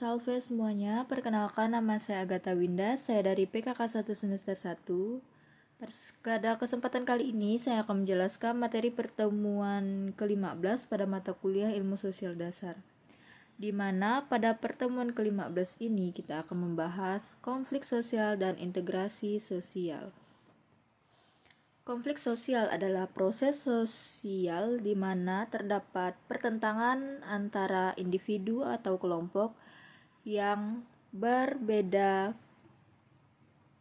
Salve semuanya, perkenalkan nama saya Agatha Winda, saya dari PKK 1 semester 1. Pada kesempatan kali ini saya akan menjelaskan materi pertemuan ke-15 pada mata kuliah Ilmu Sosial Dasar. Di mana pada pertemuan ke-15 ini kita akan membahas konflik sosial dan integrasi sosial. Konflik sosial adalah proses sosial di mana terdapat pertentangan antara individu atau kelompok yang berbeda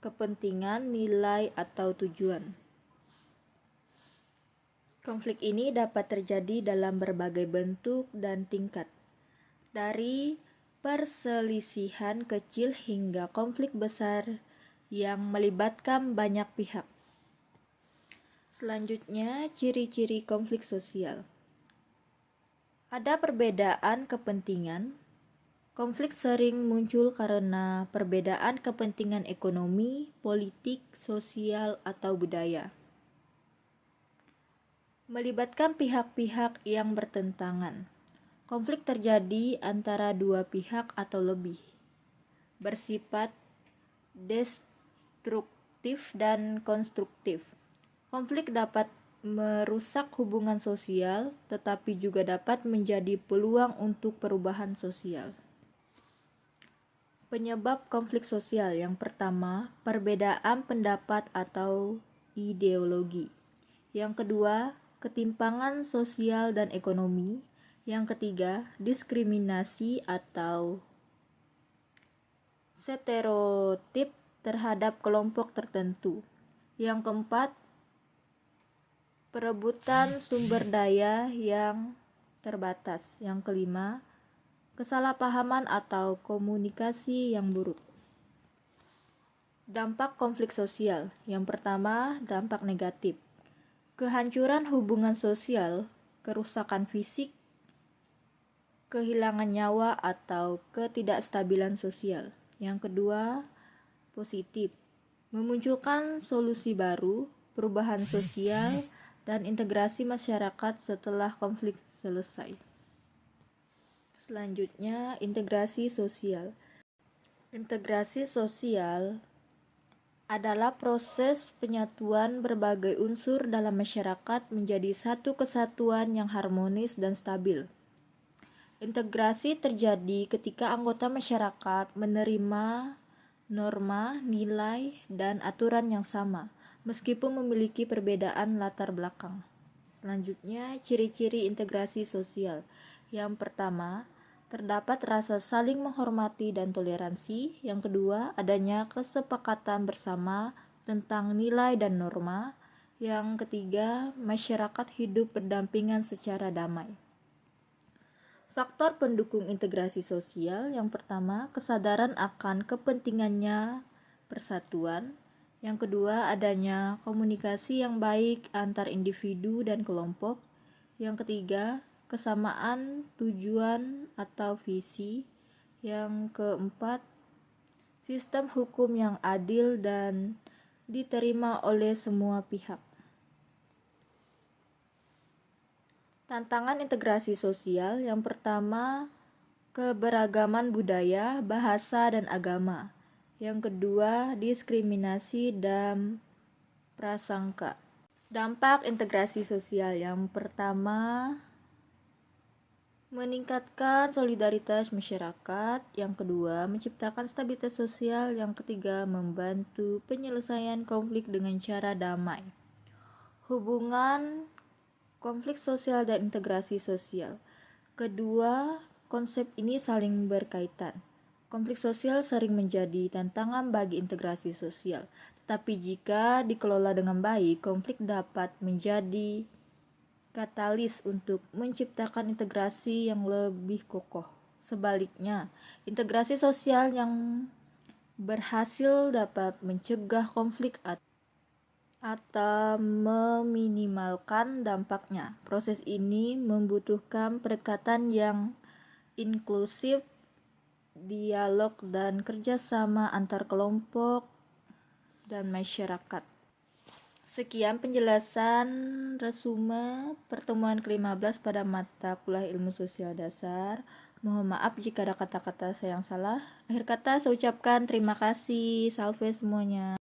kepentingan, nilai, atau tujuan. Konflik ini dapat terjadi dalam berbagai bentuk dan tingkat, dari perselisihan kecil hingga konflik besar yang melibatkan banyak pihak. Selanjutnya, ciri-ciri konflik sosial. Ada perbedaan kepentingan. Konflik sering muncul karena perbedaan kepentingan ekonomi, politik, sosial, atau budaya. Melibatkan pihak-pihak yang bertentangan. Konflik terjadi antara dua pihak atau lebih. Bersifat destruktif dan konstruktif. Konflik dapat merusak hubungan sosial, tetapi juga dapat menjadi peluang untuk perubahan sosial. Penyebab konflik sosial yang pertama, perbedaan pendapat atau ideologi. Yang kedua, ketimpangan sosial dan ekonomi. Yang ketiga, diskriminasi atau stereotip terhadap kelompok tertentu. Yang keempat, perebutan sumber daya yang terbatas. Yang kelima, kesalahpahaman atau komunikasi yang buruk. Dampak konflik sosial. Yang pertama, dampak negatif. Kehancuran hubungan sosial, kerusakan fisik, kehilangan nyawa atau ketidakstabilan sosial. Yang kedua, positif. Memunculkan solusi baru, perubahan sosial, dan integrasi masyarakat setelah konflik selesai. Selanjutnya, integrasi sosial. Integrasi sosial adalah proses penyatuan berbagai unsur dalam masyarakat menjadi satu kesatuan yang harmonis dan stabil. Integrasi terjadi ketika anggota masyarakat menerima norma, nilai, dan aturan yang sama, meskipun memiliki perbedaan latar belakang. Selanjutnya, ciri-ciri integrasi sosial. Yang pertama, terdapat rasa saling menghormati dan toleransi. Yang kedua, adanya kesepakatan bersama tentang nilai dan norma. Yang ketiga, masyarakat hidup berdampingan secara damai. Faktor pendukung integrasi sosial. Yang pertama, kesadaran akan kepentingannya persatuan. Yang kedua, adanya komunikasi yang baik antar individu dan kelompok. Yang ketiga, kesamaan tujuan atau visi. Yang keempat, sistem hukum yang adil dan diterima oleh semua pihak. Tantangan integrasi sosial. Yang pertama, keberagaman budaya, bahasa, dan agama. Yang kedua, diskriminasi dan prasangka. Dampak integrasi sosial. Yang pertama, meningkatkan solidaritas masyarakat. Yang kedua, menciptakan stabilitas sosial. Yang ketiga, membantu penyelesaian konflik dengan cara damai. Hubungan konflik sosial dan integrasi sosial. Kedua, konsep ini saling berkaitan. Konflik sosial sering menjadi tantangan bagi integrasi sosial, tetapi jika dikelola dengan baik, konflik dapat menjadi katalis untuk menciptakan integrasi yang lebih kokoh. Sebaliknya, integrasi sosial yang berhasil dapat mencegah konflik atau meminimalkan dampaknya. Proses ini membutuhkan pendekatan yang inklusif, dialog, dan kerjasama antar kelompok dan masyarakat. Sekian penjelasan resume pertemuan ke-15 pada mata kuliah Ilmu Sosial Dasar. Mohon maaf jika ada kata-kata saya yang salah. Akhir kata saya ucapkan terima kasih. Salve semuanya.